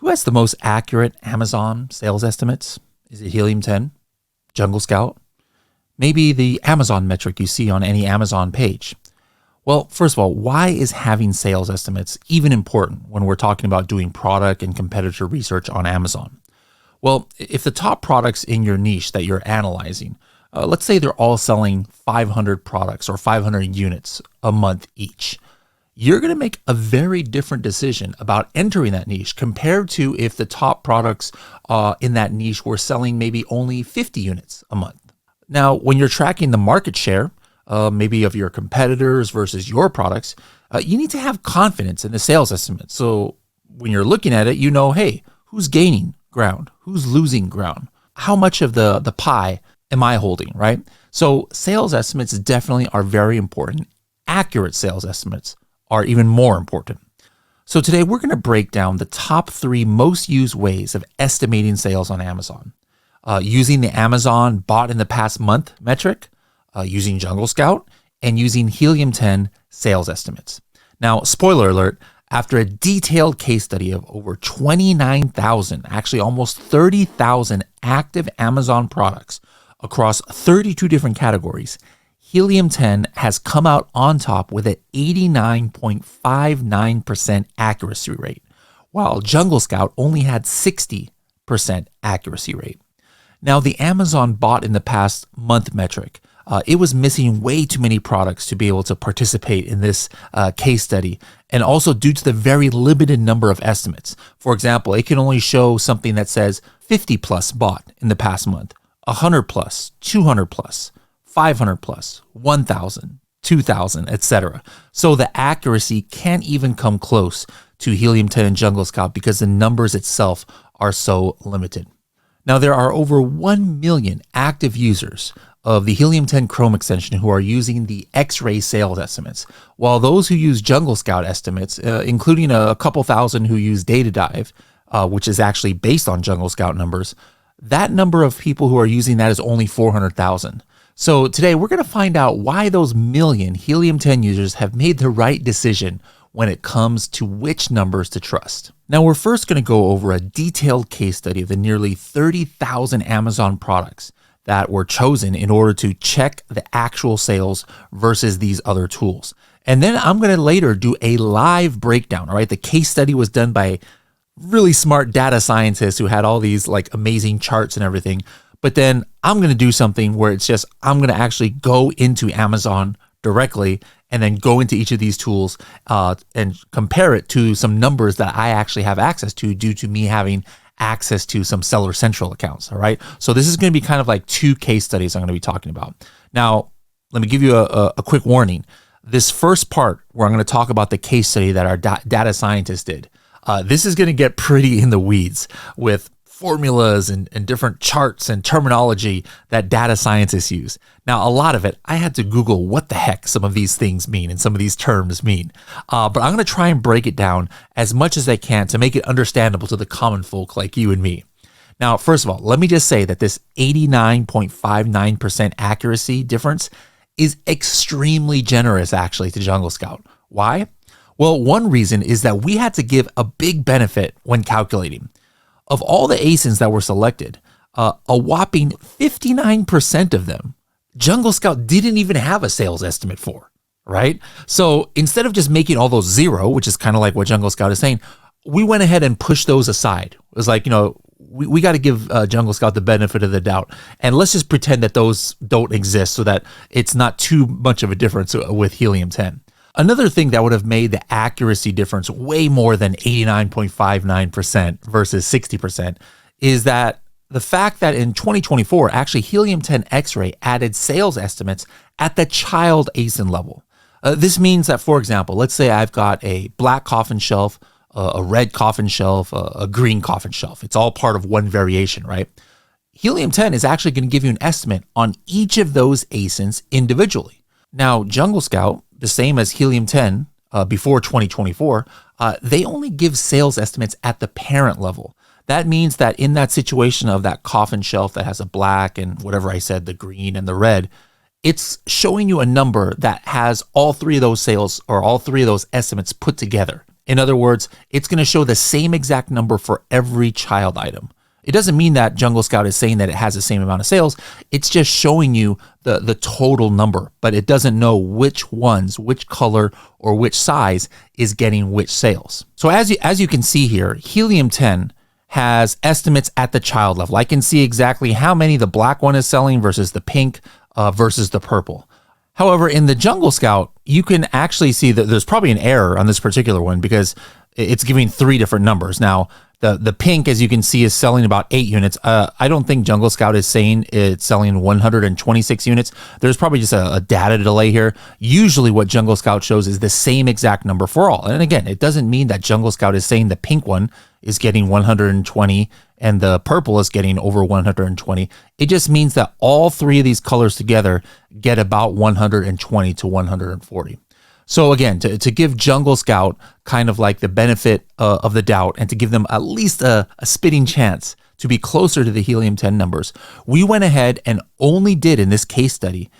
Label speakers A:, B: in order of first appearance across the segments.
A: Who has the most accurate Amazon sales estimates? Is it Helium 10, Jungle Scout? Maybe the Amazon metric you see on any Amazon page? Well, first of all, why is having sales estimates even important when we're talking about doing product and competitor research on Amazon? Well, if the top products in your niche that you're analyzing, let's say they're all selling 500 products or 500 units a month each, you're going to make a very different decision about entering that niche compared to if the top products in that niche were selling maybe only 50 units a month. Now, when you're tracking the market share, maybe of your competitors versus your products, you need to have confidence in the sales estimate. So when you're looking at it, you know, hey, who's gaining ground? Who's losing ground? How much of the pie am I holding, right? So sales estimates definitely are very important. Accurate sales estimates are even more important. So today we're going to break down the top 3 most used ways of estimating sales on Amazon. Using the Amazon bought in the past month metric, using Jungle Scout, and using Helium 10 sales estimates. Now, spoiler alert, after a detailed case study of over 29,000, actually almost 30,000 active Amazon products across 32 different categories, Helium 10 has come out on top with an 89.59% accuracy rate, while Jungle Scout only had 60% accuracy rate. Now, the Amazon bought in the past month metric, it was missing way too many products to be able to participate in this case study, and also due to the very limited number of estimates. For example, it can only show something that says 50 plus bought in the past month, 100 plus, 200 plus, 500 plus, 1,000, 2,000, etc. So the accuracy can't even come close to Helium 10 and Jungle Scout because the numbers itself are so limited. Now, there are over 1 million active users of the Helium 10 Chrome extension who are using the X-ray sales estimates, while those who use Jungle Scout estimates, including a couple thousand who use Data Dive, which is actually based on Jungle Scout numbers, that number of people who are using that is only 400,000. So today we're going to find out why those million Helium 10 users have made the right decision when it comes to which numbers to trust. Now, we're first going to go over a detailed case study of the nearly 30,000 Amazon products that were chosen in order to check the actual sales versus these other tools. And then I'm going to later do a live breakdown, all right? The case study was done by really smart data scientists who had all these like amazing charts and everything. But then I'm going to do something where it's just, I'm going to actually go into Amazon directly and then go into each of these tools and compare it to some numbers that I actually have access to due to me having access to some Seller Central accounts, all right? So this is going to be kind of like 2 case studies I'm going to be talking about. Now, let me give you a quick warning. This first part where I'm going to talk about the case study that our data scientists did, this is going to get pretty in the weeds with formulas and different charts and terminology that data scientists use. Now, a lot of it, I had to Google what the heck some of these things mean and some of these terms mean. But I'm going to try and break it down as much as I can to make it understandable to the common folk like you and me. Now, first of all, let me just say that this 89.59% accuracy difference is extremely generous actually to Jungle Scout. Why? Well, one reason is that we had to give a big benefit when calculating. Of all the ASINs that were selected, a whopping 59% of them, Jungle Scout didn't even have a sales estimate for, right? So instead of just making all those 0, which is kind of like what Jungle Scout is saying, we went ahead and pushed those aside. It was like, we got to give Jungle Scout the benefit of the doubt. And let's just pretend that those don't exist so that it's not too much of a difference with Helium 10. Another thing that would have made the accuracy difference way more than 89.59% versus 60% is that the fact that in 2024, actually Helium 10 X-Ray added sales estimates at the child ASIN level. This means that, for example, let's say I've got a black coffin shelf, a red coffin shelf, a green coffin shelf. It's all part of one variation, right? Helium 10 is actually going to give you an estimate on each of those ASINs individually. Now, Jungle Scout, the same as Helium 10 before 2024, they only give sales estimates at the parent level. That means that in that situation of that coffin shelf that has a black and whatever I said, the green and the red, it's showing you a number that has all 3 of those sales or all 3 of those estimates put together In other words, it's going to show the same exact number for every child item. It doesn't mean that Jungle Scout is saying that it has the same amount of sales. It's just showing you the total number, but it doesn't know which ones, which color or which size is getting which sales. So as you can see here, Helium 10 has estimates at the child level. I can see exactly how many the black one is selling versus the pink versus the purple. However, in the Jungle Scout, you can actually see that there's probably an error on this particular one because it's giving 3 different numbers. Now, the pink, as you can see, is selling about 8 units. I don't think Jungle Scout is saying it's selling 126 units. There's probably just a data delay here. Usually what Jungle Scout shows is the same exact number for all. And again, it doesn't mean that Jungle Scout is saying the pink one is getting 120 and the purple is getting over 120. It just means that all 3 of these colors together get about 120 to 140. So again, to give Jungle Scout kind of like the benefit of the doubt and to give them at least a spitting chance to be closer to the Helium 10 numbers, we went ahead and only did in this case study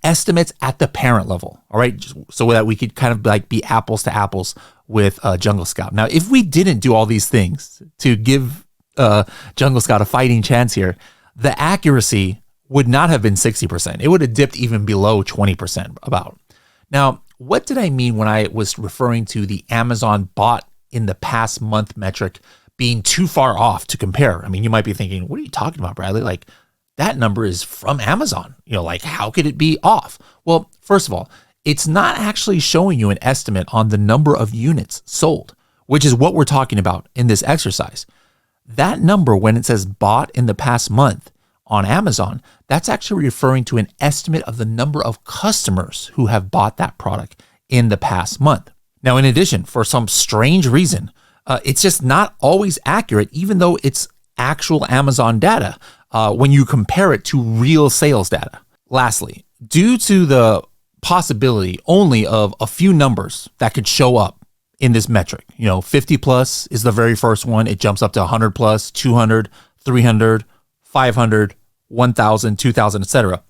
A: estimates at the parent level, all right? So that we could kind of like be apples to apples with Jungle Scout. Now, if we didn't do all these things to give Jungle Scout a fighting chance here, the accuracy would not have been 60%. It would have dipped even below 20% about. Now, what did I mean when I was referring to the Amazon bought in the past month metric being too far off to compare? I mean, you might be thinking, what are you talking about, Bradley? Like, that number is from Amazon. Like, how could it be off? Well, first of all, it's not actually showing you an estimate on the number of units sold, which is what we're talking about in this exercise. That number, when it says bought in the past month on Amazon, that's actually referring to an estimate of the number of customers who have bought that product in the past month. Now, in addition, for some strange reason, it's just not always accurate, even though it's actual Amazon data, when you compare it to real sales data. Lastly, due to the possibility only of a few numbers that could show up in this metric, 50 plus is the very first one. It jumps up to 100 plus, 200, 300, 500, 1,000, 2,000, etc.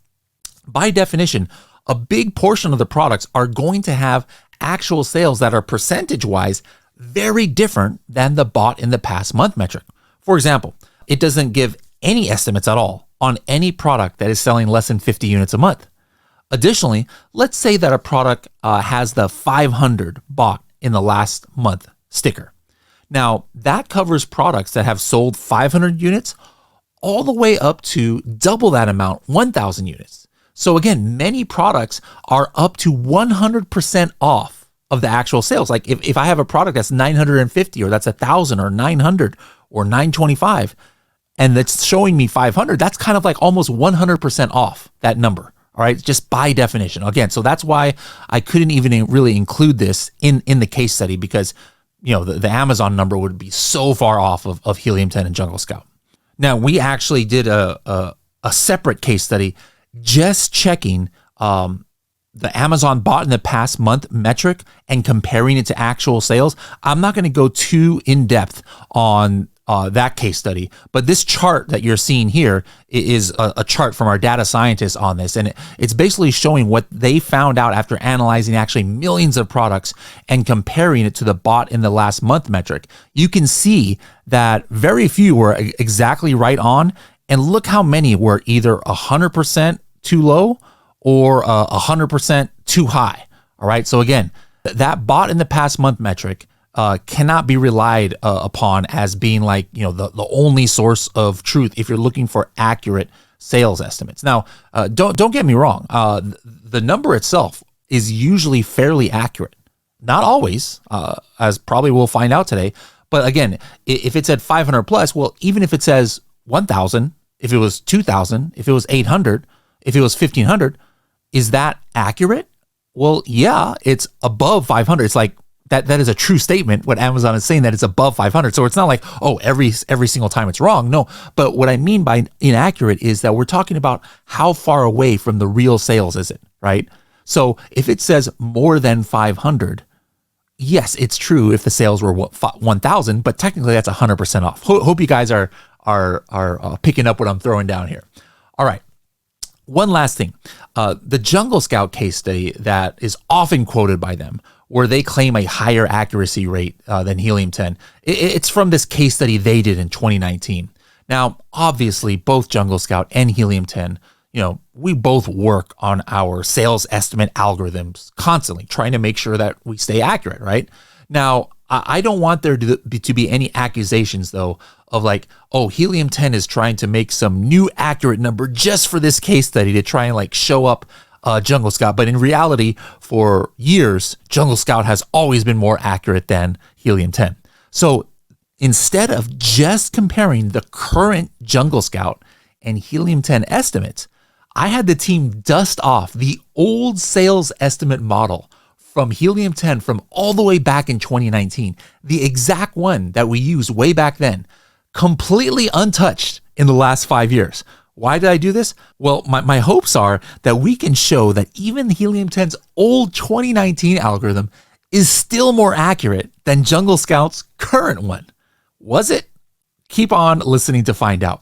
A: By definition, a big portion of the products are going to have actual sales that are percentage-wise very different than the bought in the past month metric. For example, it doesn't give any estimates at all on any product that is selling less than 50 units a month. Additionally, let's say that a product has the 500 bought in the last month sticker. Now, that covers products that have sold 500 units all the way up to double that amount, 1,000 units. So again, many products are up to 100% off of the actual sales. Like if I have a product that's 950 or that's 1,000 or 900 or 925 and that's showing me 500, that's kind of like almost 100% off that number. All right, just by definition. Again, so that's why I couldn't even really include this in the case study because, the Amazon number would be so far off of Helium 10 and Jungle Scout. Now, we actually did a separate case study just checking the Amazon bought in the past month metric and comparing it to actual sales. I'm not going to go too in depth on that case study, but this chart that you're seeing here is a chart from our data scientists on this, and it's basically showing what they found out after analyzing actually millions of products and comparing it to the bought in the last month metric. You can see that very few were exactly right on, and look how many were either 100% too low or 100% too high. All right, so again, that bought in the past month metric cannot be relied upon as being like, the only source of truth if you're looking for accurate sales estimates. Now, don't get me wrong. The number itself is usually fairly accurate. Not always, as probably we'll find out today. But again, if it said 500 plus, well, even if it says 1,000, if it was 2,000, if it was 800, if it was 1,500, is that accurate? Well, yeah, it's above 500. It's like, that is a true statement. What Amazon is saying, that it's above 500. So it's not like, every single time it's wrong. No, but what I mean by inaccurate is that we're talking about how far away from the real sales is it, right? So if it says more than 500, yes, it's true if the sales were 1,000, but technically that's 100% off. Hope you guys are picking up what I'm throwing down here. All right. One last thing. The Jungle Scout case study that is often quoted by them where they claim a higher accuracy rate than helium-10. It's from this case study they did in 2019. Now, obviously, both Jungle Scout and helium-10, we both work on our sales estimate algorithms constantly, trying to make sure that we stay accurate, right? Now, I don't want there to be any accusations, though, of like, oh, helium-10 is trying to make some new accurate number just for this case study to try and like show up Jungle Scout. But in reality, for years, Jungle Scout has always been more accurate than helium-10. So instead of just comparing the current Jungle Scout and helium-10 estimates, I had the team dust off the old sales estimate model from helium-10 from all the way back in 2019, the exact one that we used way back then, completely untouched in the last 5 years. Why did I do this? Well, my hopes are that we can show that even helium-10's old 2019 algorithm is still more accurate than Jungle Scout's current one. Was it? Keep on listening to find out.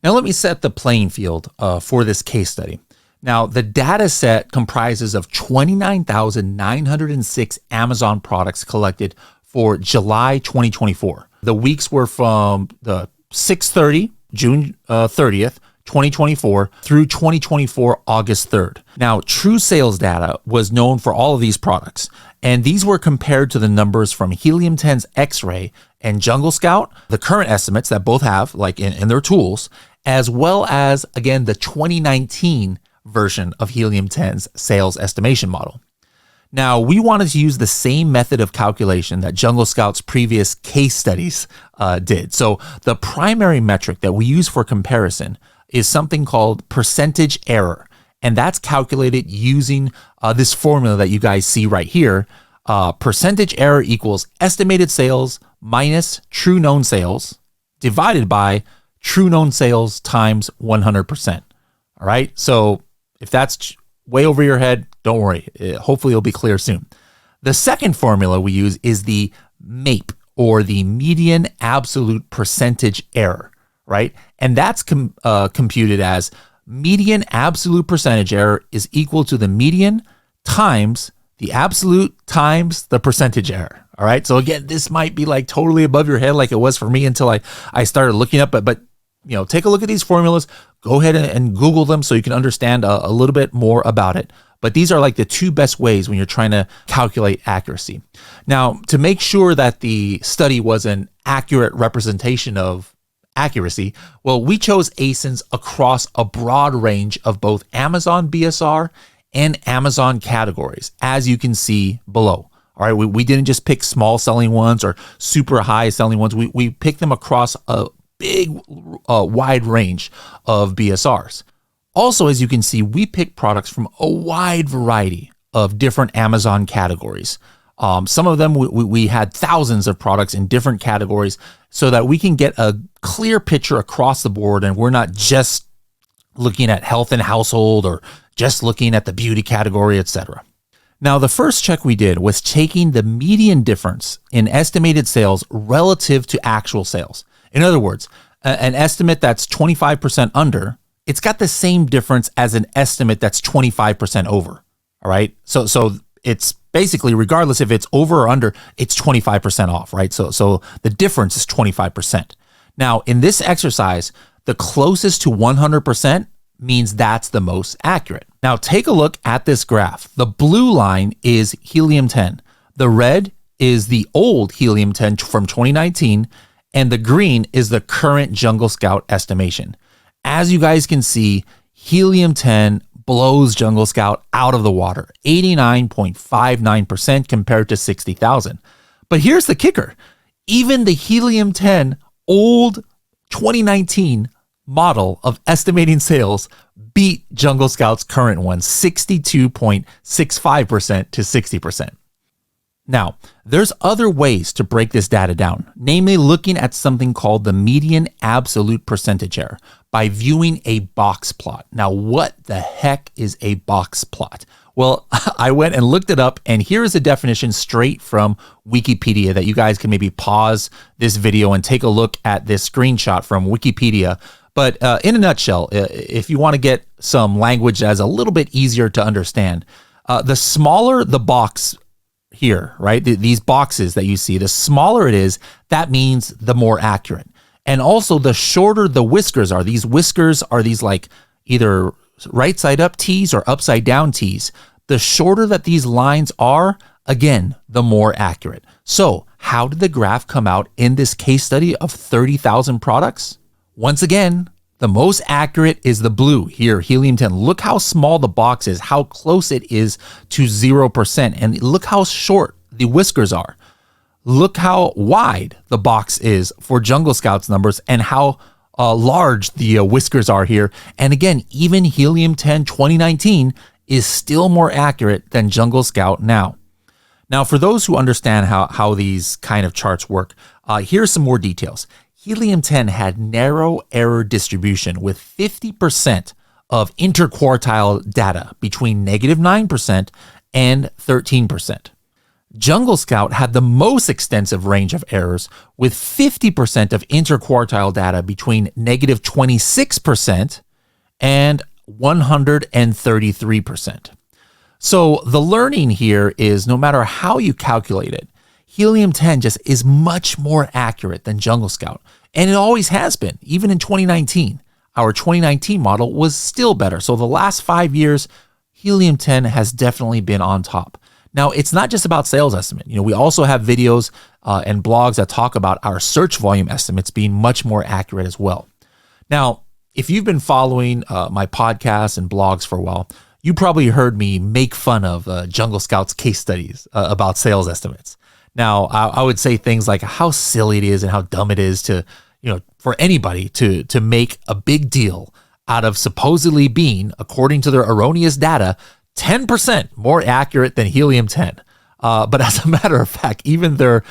A: Now, let me set the playing field for this case study. Now, the data set comprises of 29,906 Amazon products collected for July 2024. The weeks were from the 6/30, June 30th, 2024 through 2024, August 3rd. Now, true sales data was known for all of these products, and these were compared to the numbers from helium-10's X-ray and Jungle Scout, the current estimates that both have like in their tools, as well as, again, the 2019 version of helium-10's sales estimation model. Now, we wanted to use the same method of calculation that Jungle Scout's previous case studies did. So the primary metric that we use for comparison is something called percentage error. And that's calculated using this formula that you guys see right here. Percentage error equals estimated sales minus true known sales divided by true known sales times 100%. All right. So if that's way over your head, don't worry. Hopefully it'll be clear soon. The second formula we use is the MAPE, or the median absolute percentage error, right? And that's computed as median absolute percentage error is equal to the median times the absolute times the percentage error. All right. So again, this might be like totally above your head like it was for me until I started looking up, but take a look at these formulas, go ahead and Google them so you can understand a little bit more about it. But these are like the two best ways when you're trying to calculate accuracy. Now, to make sure that the study was an accurate representation of accuracy, well, we chose ASINs across a broad range of both Amazon BSR and Amazon categories, as you can see below. All right, we didn't just pick small selling ones or super high selling ones. We picked them across a big, wide range of BSRs. Also, as you can see, we picked products from a wide variety of different Amazon categories. Some of them, we had thousands of products in different categories so that we can get a clear picture across the board, and we're not just looking at health and household or just looking at the beauty category, etc. Now, the first check we did was taking the median difference in estimated sales relative to actual sales. In other words, an estimate that's 25% under, it's got the same difference as an estimate that's 25% over. All right. So it's basically, regardless if it's over or under, it's 25% off, right? So the difference is 25%. Now, in this exercise, the closest to 100% means that's the most accurate. Now, take a look at this graph. The blue line is helium-10. The red is the old helium-10 from 2019, and the green is the current Jungle Scout estimation. As you guys can see, helium-10 blows Jungle Scout out of the water, 89.59% compared to 60,000. But here's the kicker. Even the helium-10 old 2019 model of estimating sales beat Jungle Scout's current one, 62.65% to 60%. Now, there's other ways to break this data down, namely looking at something called the median absolute percentage error by viewing a box plot. Now, what the heck is a box plot? Well, I went and looked it up, and here is a definition straight from Wikipedia that you guys can maybe pause this video and take a look at this screenshot from Wikipedia. But in a nutshell, if you want to get some language that's a little bit easier to understand, the smaller the box here, right? These boxes that you see, the smaller it is, that means the more accurate. And also the shorter the whiskers are. These whiskers are these like either right side up T's or upside down T's. The shorter that these lines are, again, the more accurate. So how did the graph come out in this case study of 30,000 products? Once again, the most accurate is the blue here, Helium-10. Look how small the box is, how close it is to 0%. And look how short the whiskers are. Look how wide the box is for Jungle Scout's numbers and how large the whiskers are here. And again, even Helium-10 2019 is still more accurate than Jungle Scout now. Now, for those who understand how these kind of charts work, here's some more details. Helium-10 had narrow error distribution with 50% of interquartile data between -9% and 13%. Jungle Scout had the most extensive range of errors with 50% of interquartile data between -26% and 133%. So the learning here is no matter how you calculate it, Helium-10 just is much more accurate than Jungle Scout. And it always has been, even in 2019. Our 2019 model was still better. So the last 5 years, Helium-10 has definitely been on top. Now, it's not just about sales estimate. We also have videos and blogs that talk about our search volume estimates being much more accurate as well. Now, if you've been following my podcasts and blogs for a while, you probably heard me make fun of Jungle Scout's case studies about sales estimates. Now, I would say things like how silly it is and how dumb it is to, for anybody to make a big deal out of supposedly being, according to their erroneous data, 10% more accurate than Helium-10. But as a matter of fact, even their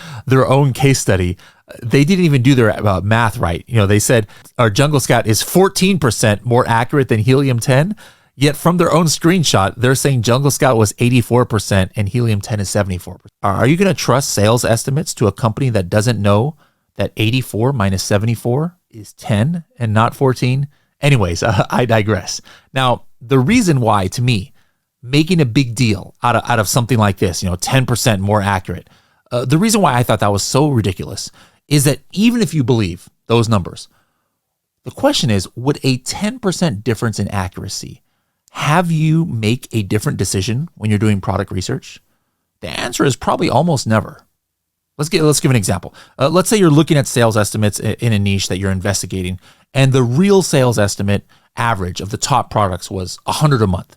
A: own case study, they didn't even do their math right. They said our Jungle Scout is 14% more accurate than Helium-10. Yet from their own screenshot, they're saying Jungle Scout was 84% and Helium-10 is 74%. Are you going to trust sales estimates to a company that doesn't know that 84 minus 74 is 10 and not 14? Anyways, I digress. Now, the reason why, to me, making a big deal out of something like this, 10% more accurate, the reason why I thought that was so ridiculous is that even if you believe those numbers, the question is, would a 10% difference in accuracy have you make a different decision when you're doing product research? The answer is probably almost never. Let's give an example. Let's say you're looking at sales estimates in a niche that you're investigating, and the real sales estimate average of the top products was 100 a month.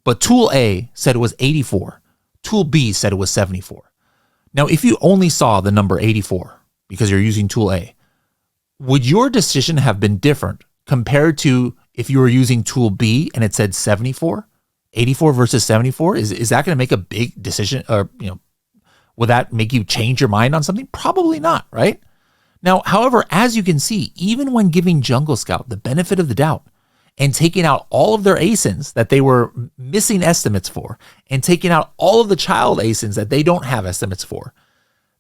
A: But Tool A said it was 84. Tool B said it was 74. Now, if you only saw the number 84 because you're using Tool A, would your decision have been different compared to if you were using Tool B and it said 74? 84 versus 74? Is that going to make a big decision? Or, will that make you change your mind on something? Probably not, right? Now, however, as you can see, even when giving Jungle Scout the benefit of the doubt and taking out all of their ASINs that they were missing estimates for and taking out all of the child ASINs that they don't have estimates for,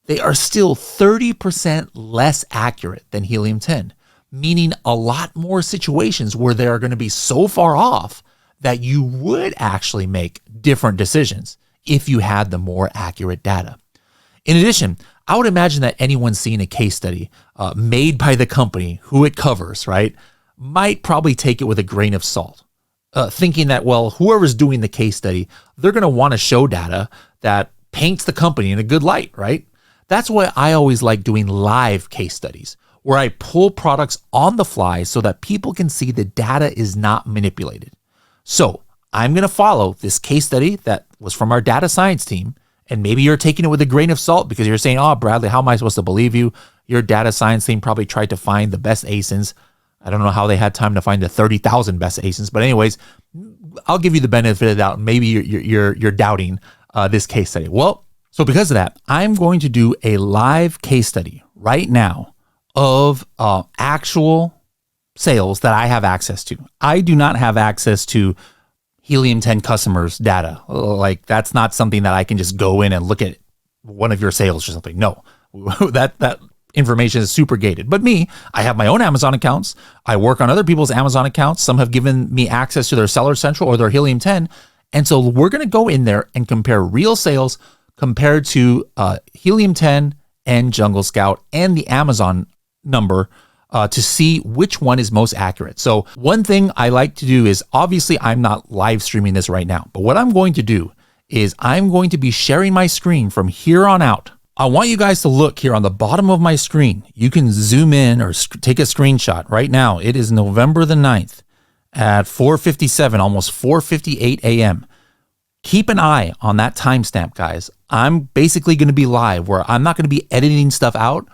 A: they are still 30% less accurate than Helium-10, meaning a lot more situations where they are going to be so far off that you would actually make different decisions if you had the more accurate data. In addition, I would imagine that anyone seeing a case study made by the company who it covers, right, might probably take it with a grain of salt, thinking that, well, whoever's doing the case study, they're going to want to show data that paints the company in a good light, right? That's why I always like doing live case studies, where I pull products on the fly so that people can see the data is not manipulated. So I'm going to follow this case study that was from our data science team. And maybe you're taking it with a grain of salt because you're saying, oh, Bradley, how am I supposed to believe you? Your data science team probably tried to find the best ASINs. I don't know how they had time to find the 30,000 best ASINs. But anyways, I'll give you the benefit of the doubt. Maybe you're doubting this case study. Well, so because of that, I'm going to do a live case study right now of actual sales that I have access to. I do not have access to Helium-10 customers' data. Like, that's not something that I can just go in and look at one of your sales or something. No, that information is super gated. But me, I have my own Amazon accounts. I work on other people's Amazon accounts. Some have given me access to their Seller Central or their Helium-10. And so we're going to go in there and compare real sales compared to Helium 10 and Jungle Scout and the Amazon number to see which one is most accurate. So one thing I like to do is, obviously I'm not live streaming this right now, but what I'm going to do is I'm going to be sharing my screen from here on out. I want you guys to look here on the bottom of my screen. You can zoom in or take a screenshot right now. It is November the 9th at 4:57, almost 4:58 a.m. Keep an eye on that timestamp, guys. I'm basically going to be live where I'm not going to be editing stuff out.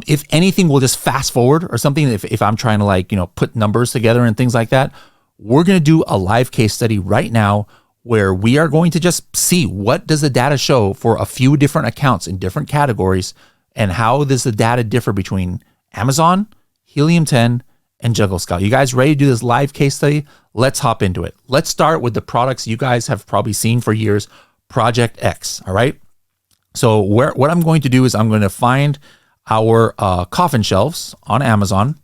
A: If anything, we'll just fast forward or something. If I'm trying to, like, put numbers together and things like that, we're going to do a live case study right now where we are going to just see what does the data show for a few different accounts in different categories, and how does the data differ between Amazon, Helium 10, and Jungle Scout. You guys ready to do this live case study? Let's hop into it. Let's start with the products you guys have probably seen for years, Project X, all right? So what I'm going to do is I'm going to find our coffin shelves on Amazon,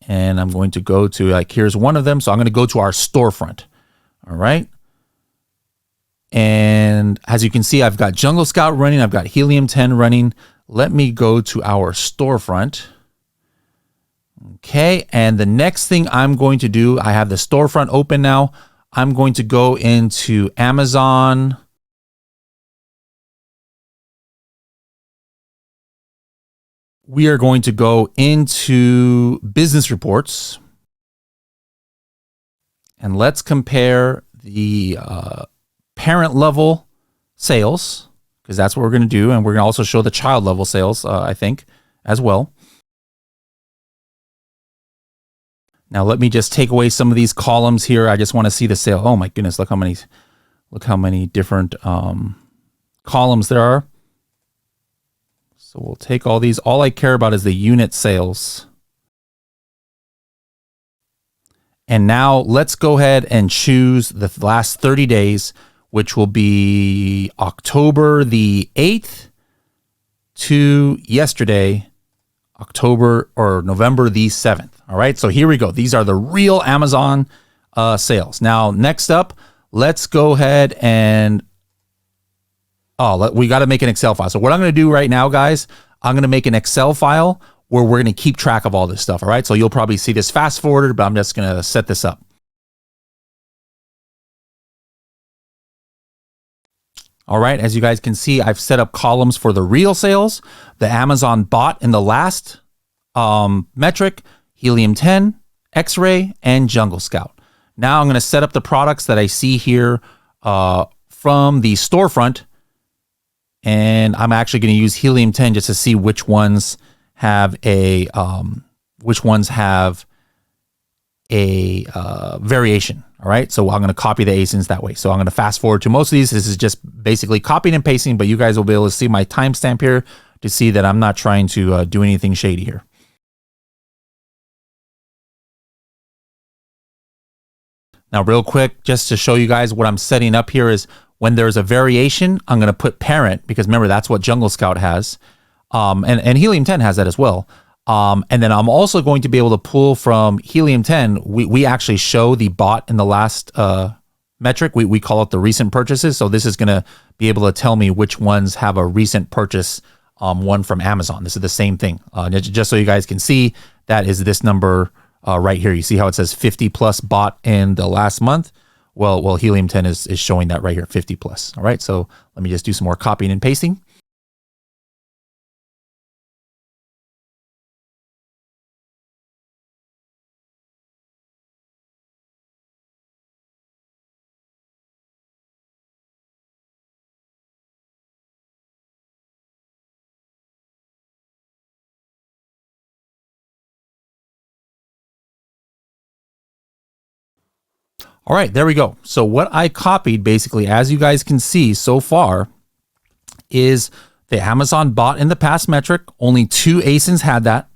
A: and I'm going to go to, like, here's one of them. So I'm going to go to our storefront. All right. And as you can see, I've got Jungle Scout running. I've got Helium 10 running. Let me go to our storefront. Okay. And the next thing I'm going to do, I have the storefront open now. I'm going to go into Amazon. We are going to go into business reports. And let's compare the parent level sales, because that's what we're going to do. And we're going to also show the child level sales, I think, as well. Now, let me just take away some of these columns here. I just want to see the sale. Oh my goodness, look how many different columns there are. So we'll take all these. All I care about is the unit sales. And now let's go ahead and choose the last 30 days, which will be October the 8th to yesterday, November the 7th. All right, so here we go. These are the real Amazon sales. Now, next up, let's go ahead and, we got to make an Excel file. So what I'm going to do right now, guys, I'm going to make an Excel file where we're going to keep track of all this stuff. All right. So you'll probably see this fast forwarded, but I'm just going to set this up. All right. As you guys can see, I've set up columns for the real sales, the Amazon bot in the last metric, Helium 10, X-Ray, and Jungle Scout. Now I'm going to set up the products that I see here from the storefront. And I'm actually going to use Helium 10 just to see which ones have a variation. All right. So I'm going to copy the ASINs that way. So I'm going to fast forward to most of these. This is just basically copying and pasting, but you guys will be able to see my timestamp here to see that I'm not trying to do anything shady here. Now, real quick, just to show you guys what I'm setting up here is when there's a variation, I'm going to put parent, because remember, that's what Jungle Scout has. And Helium 10 has that as well. And then I'm also going to be able to pull from Helium 10. We actually show the bot in the last metric. We call it the recent purchases. So this is going to be able to tell me which ones have a recent purchase, one from Amazon. This is the same thing. Just so you guys can see, that is this number right here. You see how it says 50 plus bought in the last month? Well, Helium 10 is showing that right here, 50 plus. All right, so let me just do some more copying and pasting. All right, there we go. So what I copied, basically, as you guys can see so far, is the Amazon bot in the past metric. Only 2 ASINs had that.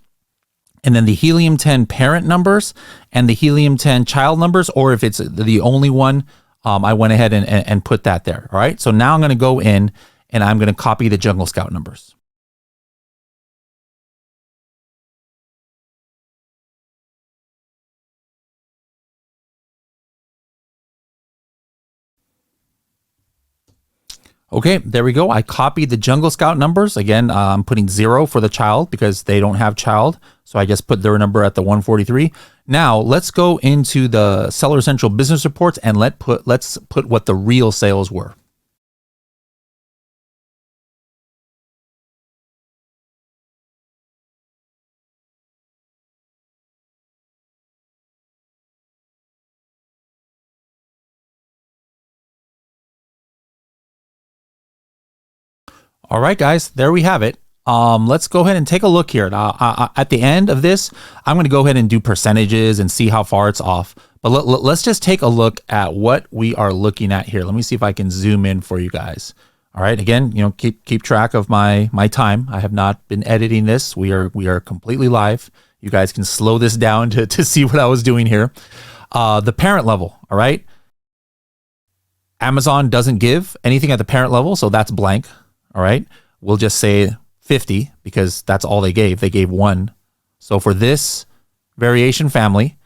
A: And then the Helium 10 parent numbers and the Helium 10 child numbers, or if it's the only one, I went ahead and put that there. All right, so now I'm going to go in and I'm going to copy the Jungle Scout numbers. Okay, there we go. I copied the Jungle Scout numbers. Again, I'm putting 0 for the child because they don't have child. So I just put their number at the 143. Now let's go into the Seller Central business reports and let's put what the real sales were. All right, guys, there we have it. Let's go ahead and take a look here. At the end of this, I'm going to go ahead and do percentages and see how far it's off. But let's just take a look at what we are looking at here. Let me see if I can zoom in for you guys. All right, again, keep track of my time. I have not been editing this. We are completely live. You guys can slow this down to see what I was doing here. The parent level, all right? Amazon doesn't give anything at the parent level, so that's blank. All right, we'll just say 50 because that's all they gave. They gave 1. So for this variation family,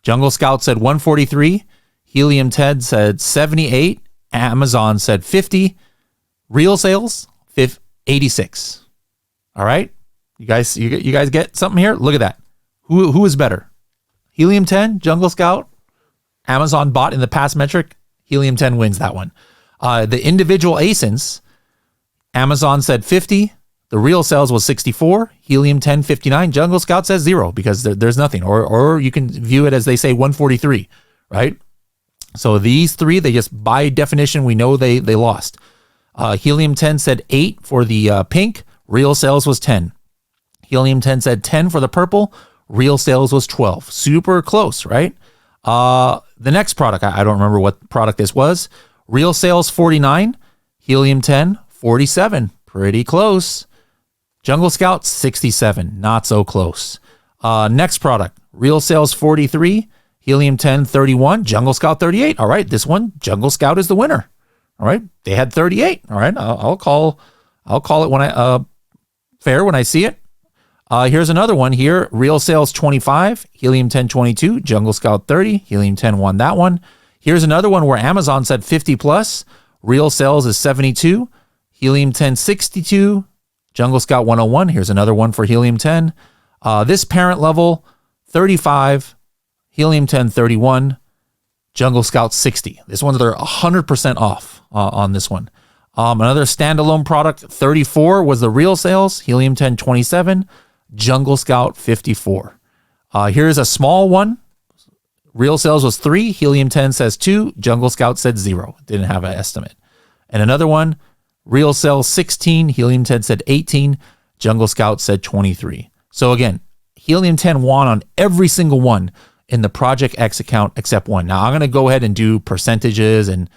A: Jungle Scout said 143, Helium 10 said 78, Amazon said 50, real sales 86. All right, you guys get something here? Look at that. Who is better? Helium 10, Jungle Scout, Amazon bought in the past metric. Helium 10 wins that one. The individual ASINs. Amazon said 50. The real sales was 64. Helium 10, 59. Jungle Scout says 0 because there's nothing. Or you can view it as they say 143, right? So these three, they just by definition, we know they lost. Helium 10 said 8 for the pink. Real sales was 10. Helium 10 said 10 for the purple. Real sales was 12. Super close, right? The next product, I don't remember what product this was. Real sales 49. Helium 10 47, pretty close. Jungle Scout 67, not so close. Next product, real sales 43, Helium 10 31, Jungle Scout 38. All right, this one, Jungle Scout is the winner. All right, they had 38. All right, I'll call it when I fair when I see it. Here's another one here, real sales 25, Helium 10 22, Jungle Scout 30, Helium 10 won that one. Here's another one where Amazon said 50 plus, real sales is 72. Helium 10 62, Jungle Scout 101. Here's another one for Helium 10. This parent level 35, Helium 10 31, Jungle Scout 60. This one they're 100% off on this one. Another standalone product 34 was the real sales, Helium 10 27, Jungle Scout 54. Here's a small one. Real sales was 3, Helium 10 says 2, Jungle Scout said 0. Didn't have an estimate. And another one, real sales 16, Helium 10 said 18, Jungle Scout said 23. So again, Helium 10 won on every single one in the Project X account except one. Now I'm going to go ahead and do percentages and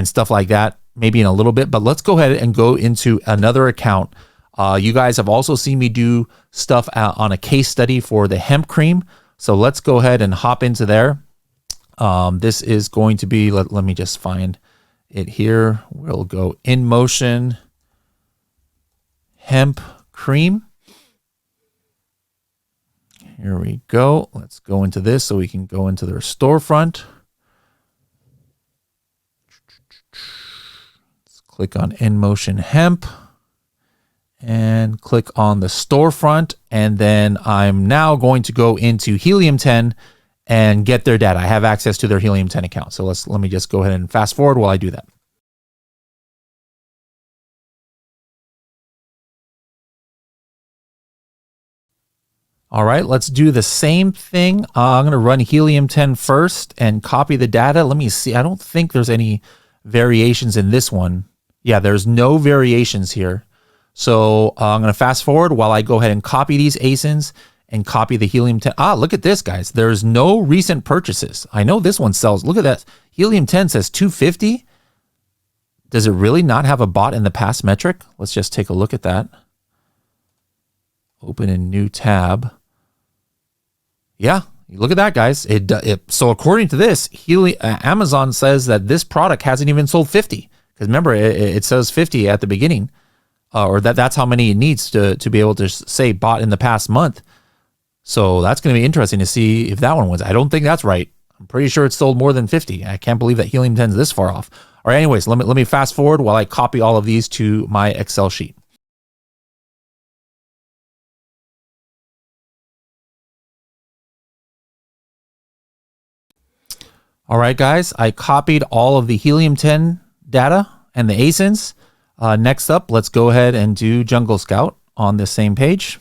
A: stuff like that maybe in a little bit, but let's go ahead and go into another account. You guys have also seen me do stuff on a case study for the hemp cream. So let's go ahead and hop into there. This is going to be, let me just find it here. We'll go in motion hemp cream. Here we go. Let's go into this so we can go into their storefront. Let's click on in motion hemp and click on the storefront. And then I'm now going to go into Helium 10 and get their data. I have access to their Helium 10 account. So let me just go ahead and fast forward while I do that. All right, let's do the same thing. I'm going to run Helium 10 first and copy the data. Let me see. I don't think there's any variations in this one. Yeah, there's no variations here. So I'm going to fast forward while I go ahead and copy these ASINs and copy the Helium 10. Look at this, guys. There's no recent purchases. I know this one sells. Look at that. Helium 10 says 250. Does it really not have a bot in the past metric? Let's just take a look at that. Open a new tab. Yeah, look at that, guys. So according to this, Amazon says that this product hasn't even sold 50. Because remember, it says 50 at the beginning, or that's how many it needs to be able to say bought in the past month. So that's going to be interesting to see if that one wins. I don't think that's right. I'm pretty sure it's sold more than 50. I can't believe that Helium 10 is this far off. All right, anyways, let me fast forward while I copy all of these to my Excel sheet. All right, guys, I copied all of the Helium-10 data and the ASINs. Next up, let's go ahead and do Jungle Scout on the same page.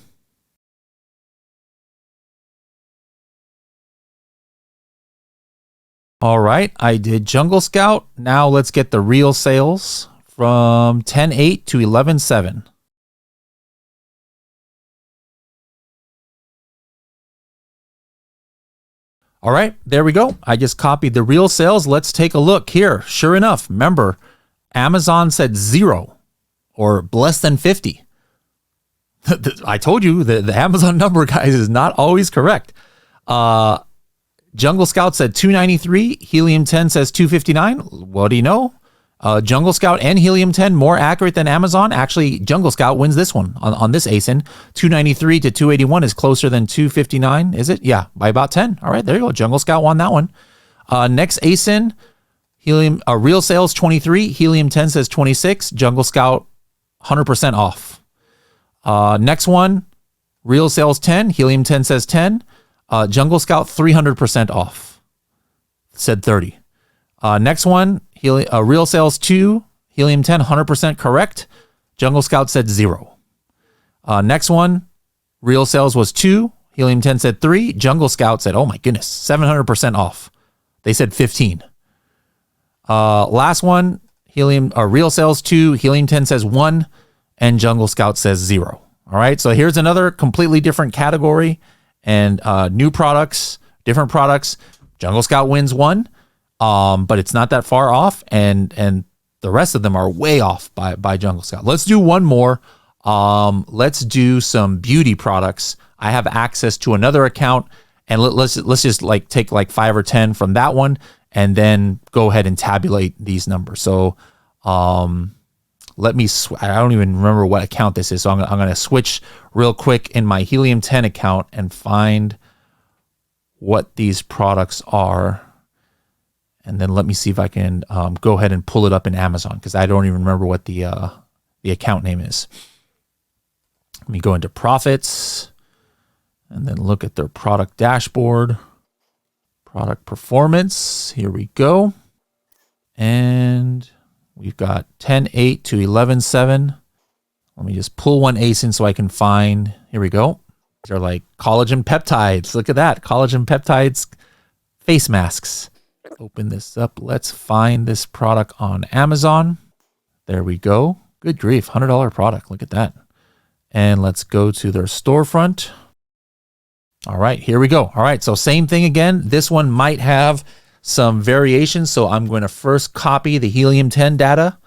A: All right, I did Jungle Scout. Now let's get the real sales from 10.8 to 11.7. All right, there we go. I just copied the real sales. Let's take a look here. Sure enough, remember, Amazon said 0 or less than 50. I told you the Amazon number, guys, is not always correct. Jungle Scout said 293. Helium-10 says 259. What do you know? Jungle Scout and Helium-10 more accurate than Amazon. Actually, Jungle Scout wins this one on this ASIN. 293 to 281 is closer than 259, is it? Yeah, by about 10. All right, there you go. Jungle Scout won that one. Next ASIN, Helium real sales 23. Helium-10 says 26. Jungle Scout 100% off. Next one, real sales 10. Helium-10 says 10. Jungle Scout 300% off. Said 30. Next one, real sales 2, Helium-10 100% correct. Jungle Scout said 0. Next one, real sales was 2, Helium-10 said 3. Jungle Scout said, oh my goodness, 700% off. They said 15. Last one, real sales 2, Helium-10 says 1, and Jungle Scout says 0. All right, so here's another completely different category and new products, different products. Jungle Scout wins one. But it's not that far off, and the rest of them are way off by Jungle Scout. Let's do one more. Let's do some beauty products. I have access to another account, and let's just like take like 5 or 10 from that one, and then go ahead and tabulate these numbers. So let me. I don't even remember what account this is, so I'm gonna switch real quick in my Helium-10 account and find what these products are. And then let me see if I can go ahead and pull it up in Amazon, because I don't even remember what the account name is. Let me go into profits and then look at their product dashboard. Product performance. Here we go. And we've got 10.8 to 11.7. Let me just pull one ASIN so I can find. Here we go. They're like collagen peptides. Look at that. Collagen peptides face masks. Open this up. Let's find this product on Amazon. There we go. Good grief, $100 product. Look at that. And let's go to their storefront. All right, here we go. All right, so same thing again. This one might have some variations. So I'm going to first copy the Helium-10 data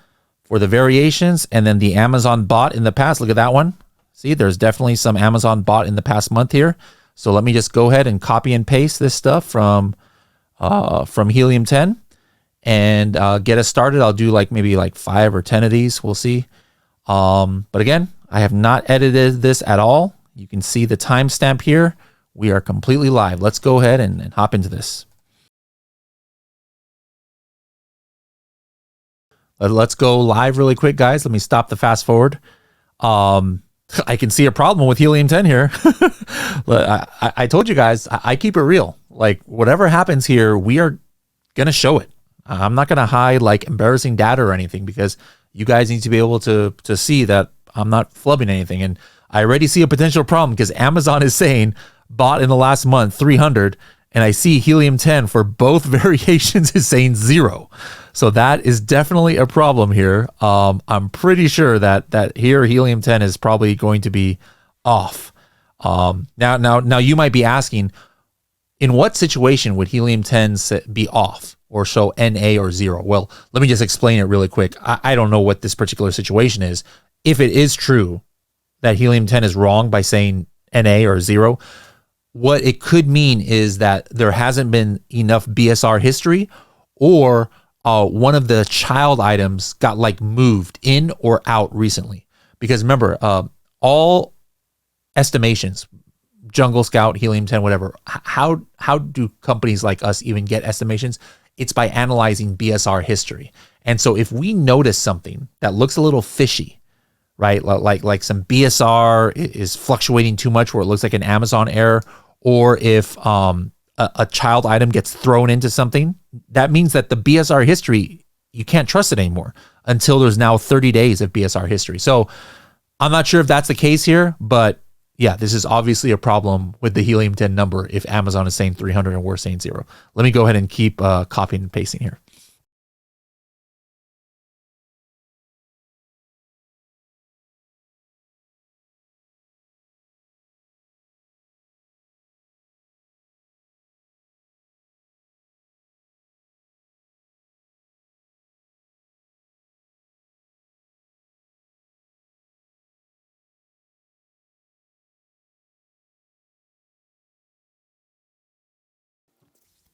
A: for the variations, and then the Amazon bot in the past. Look at that one. See, there's definitely some Amazon bot in the past month here. So let me just go ahead and copy and paste this stuff from Helium-10 and get us started. I'll do maybe 5 or 10 of these. We'll see. But again, I have not edited this at all. You can see the timestamp here. We are completely live. Let's go ahead and hop into this. Let's go live really quick, guys. Let me stop the fast forward. I can see a problem with Helium-10 here. I told you guys, I keep it real. Like whatever happens here, we are going to show it. I'm not going to hide embarrassing data or anything, because you guys need to be able to see that I'm not flubbing anything. And I already see a potential problem, because Amazon is saying bought in the last month 300, and I see Helium-10 for both variations is saying 0. So that is definitely a problem here. I'm pretty sure that here Helium-10 is probably going to be off. Now you might be asking, in what situation would Helium-10 be off or show NA or 0? Well, let me just explain it really quick. I don't know what this particular situation is. If it is true that Helium-10 is wrong by saying NA or 0, what it could mean is that there hasn't been enough BSR history, or one of the child items got moved in or out recently. Because remember, all estimations, Jungle Scout, Helium-10, whatever, how do companies like us even get estimations? it's by analyzing BSR history. And so if we notice something that looks a little fishy, right, like some BSR is fluctuating too much where it looks like an Amazon error, or if a child item gets thrown into something, that means that the BSR history, you can't trust it anymore until there's now 30 days of BSR history. So I'm not sure if that's the case here, but yeah, this is obviously a problem with the Helium 10 number if Amazon is saying 300 and we're saying 0. Let me go ahead and keep copying and pasting here.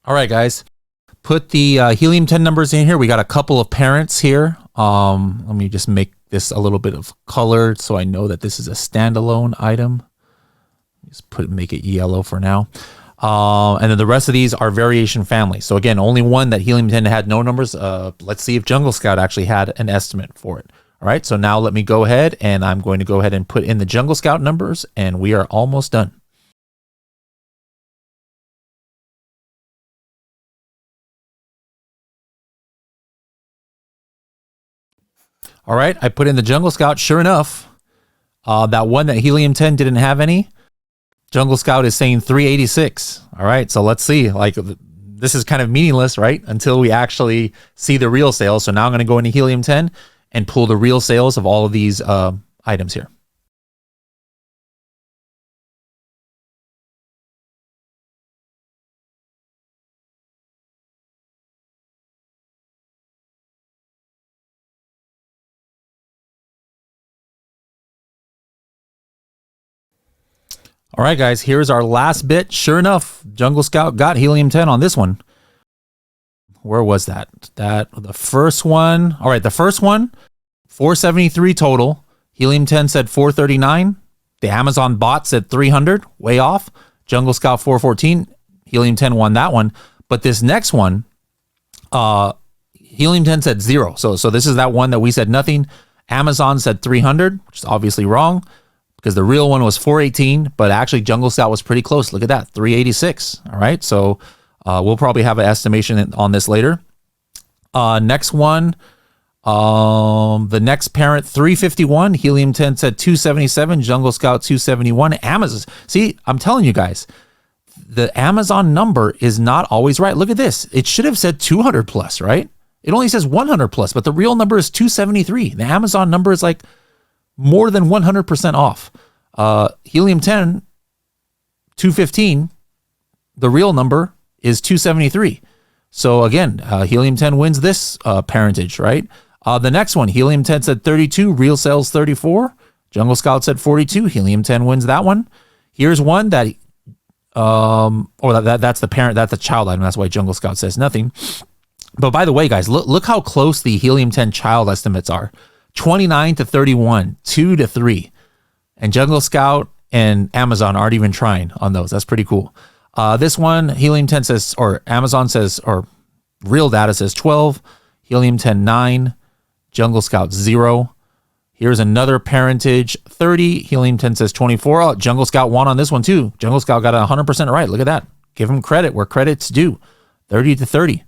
A: All right, guys, put the Helium 10 numbers in here. We got a couple of parents here. Let me just make this a little bit of colored so I know that this is a standalone item. Just make it yellow for now. And then the rest of these are variation family. So again, only one that Helium 10 had no numbers. Let's see if Jungle Scout actually had an estimate for it. All right, so now let me go ahead and I'm going to go ahead and put in the Jungle Scout numbers and we are almost done. All right, I put in the Jungle Scout. Sure enough, that one that Helium 10 didn't have any, Jungle Scout is saying 386. All right, so let's see. Like, this is kind of meaningless, right? Until we actually see the real sales. So now I'm going to go into Helium 10 and pull the real sales of all of these items here. All right, guys, here's our last bit. Sure enough, Jungle Scout got Helium 10 on this one. Where was that? The first one. All right, the first one, 473 total. Helium 10 said 439. The Amazon bot said 300, way off. Jungle Scout 414. Helium 10 won that one. But this next one, Helium 10 said 0. So this is that one that we said nothing. Amazon said 300, which is obviously wrong, because the real one was 418, but actually Jungle Scout was pretty close. Look at that, 386. All right, so we'll probably have an estimation on this later. Next one, the next parent, 351. Helium 10 said 277. Jungle Scout 271. Amazon. See, I'm telling you guys, the Amazon number is not always right. Look at this. It should have said 200 plus, right? It only says 100 plus, but the real number is 273. The Amazon number is like more than 100% off. Helium 10, 215. The real number is 273. So again, Helium 10 wins this parentage, right? The next one, Helium 10 said 32, real sales 34. Jungle Scout said 42. Helium 10 wins that one. Here's one that, that's the parent, that's the child item. That's why Jungle Scout says nothing. But by the way, guys, look how close the Helium 10 child estimates are. 29 to 31, 2 to 3. And Jungle Scout and Amazon aren't even trying on those. That's pretty cool. This one, Helium 10 says, or Amazon says, or real data says 12. Helium 10, 9. Jungle Scout, 0. Here's another parentage, 30. Helium 10 says 24. Oh, Jungle Scout won on this one too. Jungle Scout got 100% right. Look at that. Give him credit where credit's due. 30 to 30.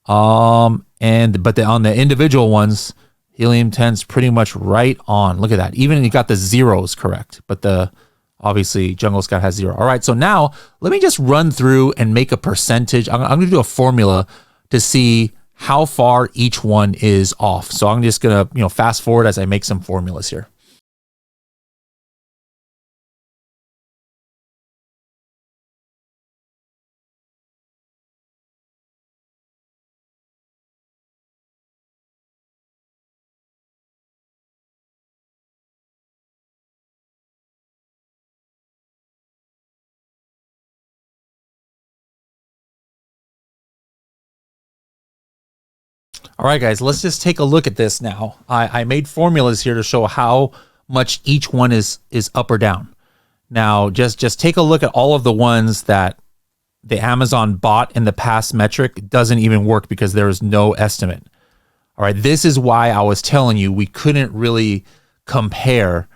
A: On the individual ones, Helium 10's pretty much right on. Look at that. Even you got the zeros correct, but obviously Jungle Scout has 0. All right, so now let me just run through and make a percentage. I'm going to do a formula to see how far each one is off. So I'm just going to fast forward as I make some formulas here. All right, guys, let's just take a look at this now. I made formulas here to show how much each one is up or down. Now, just take a look at all of the ones that the Amazon bot in the past metric doesn't even work because there is no estimate. All right, this is why I was telling you we couldn't really compare.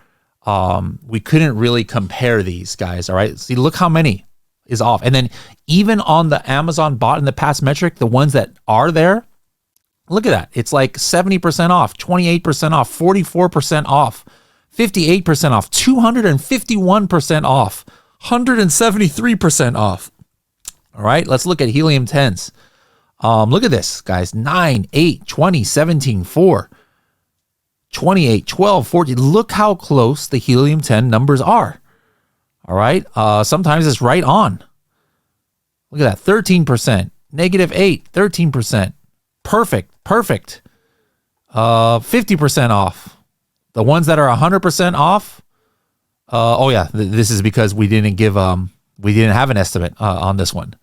A: We couldn't really compare these guys. All right, see, look how many is off. And then even on the Amazon bot in the past metric, the ones that are there, look at that. It's like 70% off, 28% off, 44% off, 58% off, 251% off, 173% off. All right, let's look at Helium 10s. Look at this, guys. 9, 8, 20, 17, 4, 28, 12, 14. Look how close the Helium 10 numbers are. All right. Sometimes it's right on. Look at that. 13%, -8, 13%. Perfect. 50% off. The ones that are 100% off. Oh yeah, this is because we didn't have an estimate on this one.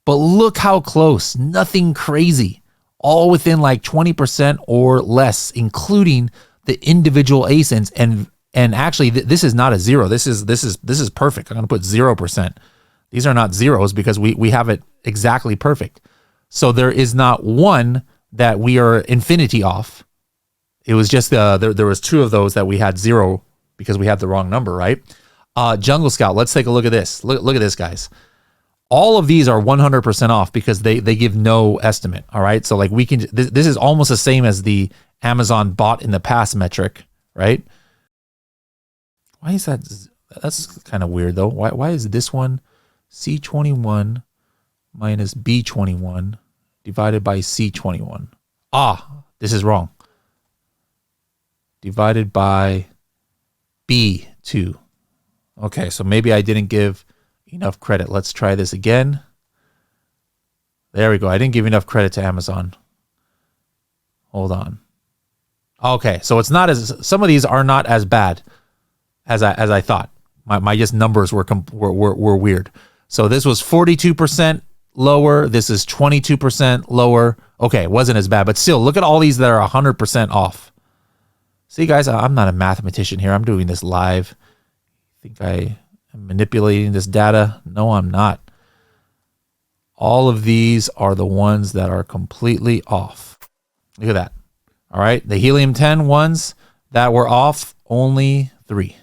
A: But look how close. Nothing crazy. All within like 20% or less, including the individual ASINs. And actually, this is not a zero. This is perfect. I'm going to put 0%. These are not zeros because we have it exactly perfect. So there is not one that we are infinity off. It was just there was 2 of those that we had 0 because we had the wrong number, right? Jungle Scout. Let's take a look at this. Look at this, guys. All of these are 100% off because they give no estimate. All right. So like we can, this is almost the same as the Amazon bot in the past metric, right? Why is that? That's kind of weird though. Why is this one C21 minus B21 divided by C21? This is wrong. Divided by B2. Okay. So maybe I didn't give enough credit. Let's try this again. There we go. I didn't give enough credit to Amazon. Hold on. Okay, so it's not as, some of these are not as bad as I thought. My just numbers were weird. So this was 42% lower. This is 22% lower. Okay, it wasn't as bad, but still, look at all these that are 100% off. See, guys, I'm not a mathematician here. I'm doing this live. I think I'm manipulating this data. No, I'm not. All of these are the ones that are completely off. Look at that. All right. The Helium 10 ones that were off, only 3.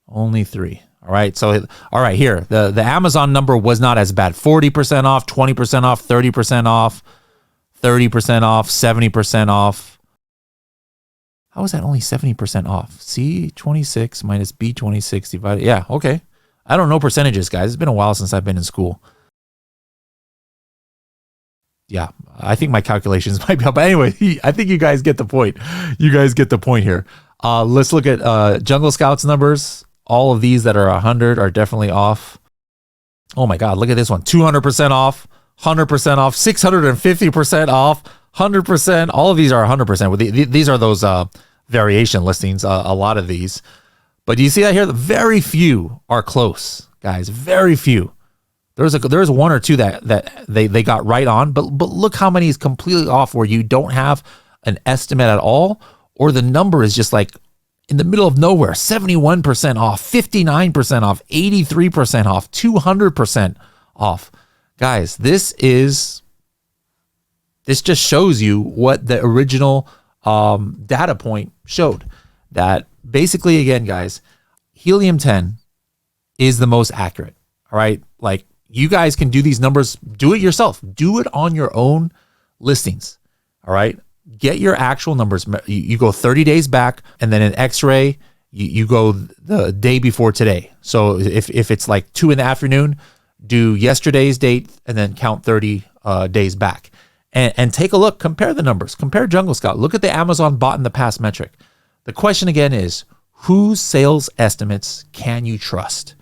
A: Only 3. All right. So, all right, here. The Amazon number was not as bad. 40% off, 20% off, 30% off, 30% off, 70% off. How is that only 70% off? C26 minus B26 divided. Yeah, okay. I don't know percentages, guys. It's been a while since I've been in school. Yeah, I think my calculations might be up. But anyway, I think you guys get the point. You guys get the point here. Let's look at Jungle Scout's numbers. All of these that are 100 are definitely off. Oh my God, look at this one. 200% off, 100% off, 650% off, 100%. All of these are 100%. These are those variation listings, a lot of these. But do you see that here? Very few are close, guys. Very few. There's one or two that they got right on, but look how many is completely off where you don't have an estimate at all, or the number is just like in the middle of nowhere. 71% off, 59% off, 83% off, 200% off. Guys, this just shows you what the original data point showed. That basically, again, guys, Helium 10 is the most accurate. All right, like you guys can do these numbers, do it yourself, do it on your own listings. All right, get your actual numbers. You go 30 days back, and then in X-ray, you go the day before today. So if it's like 2 p.m, do yesterday's date and then count 30 days back. And take a look, compare the numbers, compare Jungle Scout, look at the Amazon bot in the past metric. The question again is, whose sales estimates can you trust?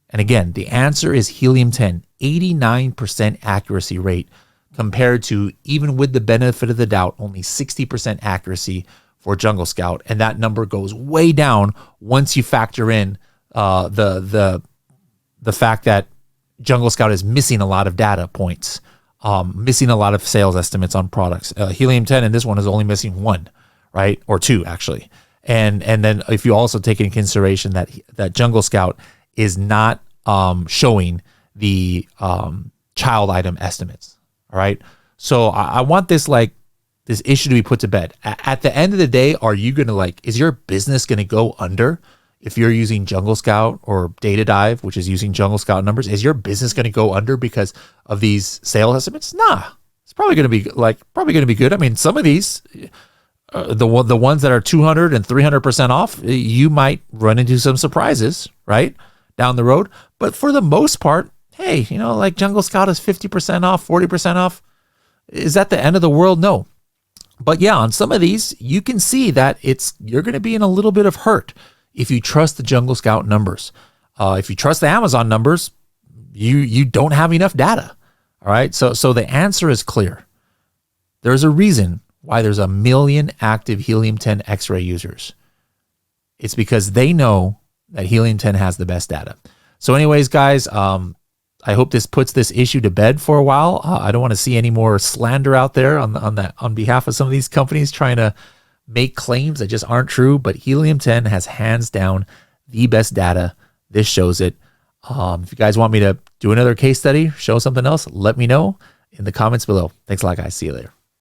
A: And again, the answer is Helium 10, 89% accuracy rate compared to, even with the benefit of the doubt, only 60% accuracy for Jungle Scout. And that number goes way down once you factor in the fact that Jungle Scout is missing a lot of data points. Missing a lot of sales estimates on products. Helium 10 and this one is only missing 1, right? Or 2 actually. And then if you also take into consideration that Jungle Scout is not showing the child item estimates. All right. So I want this issue to be put to bed. At the end of the day, are you going to is your business going to go under if you're using Jungle Scout or Data Dive, which is using Jungle Scout numbers? Is your business going to go under because of these sales estimates? Nah, it's probably going to be good. I mean, some of these, the ones that are 200 and 300% off, you might run into some surprises, right, down the road. But for the most part, hey, Jungle Scout is 50% off, 40% off. Is that the end of the world? No. But yeah, on some of these, you can see that you're going to be in a little bit of hurt if you trust the Jungle Scout numbers. If you trust the Amazon numbers, you don't have enough data. All right. So the answer is clear. There's a reason why there's 1 million active Helium 10 X-ray users. It's because they know that Helium 10 has the best data. So anyways, guys, I hope this puts this issue to bed for a while. I don't want to see any more slander out there on behalf of some of these companies trying to make claims that just aren't true. But Helium 10 has hands down the best data. This shows it. If you guys want me to do another case study, show something else, let me know in the comments below. Thanks a lot, guys. See you later.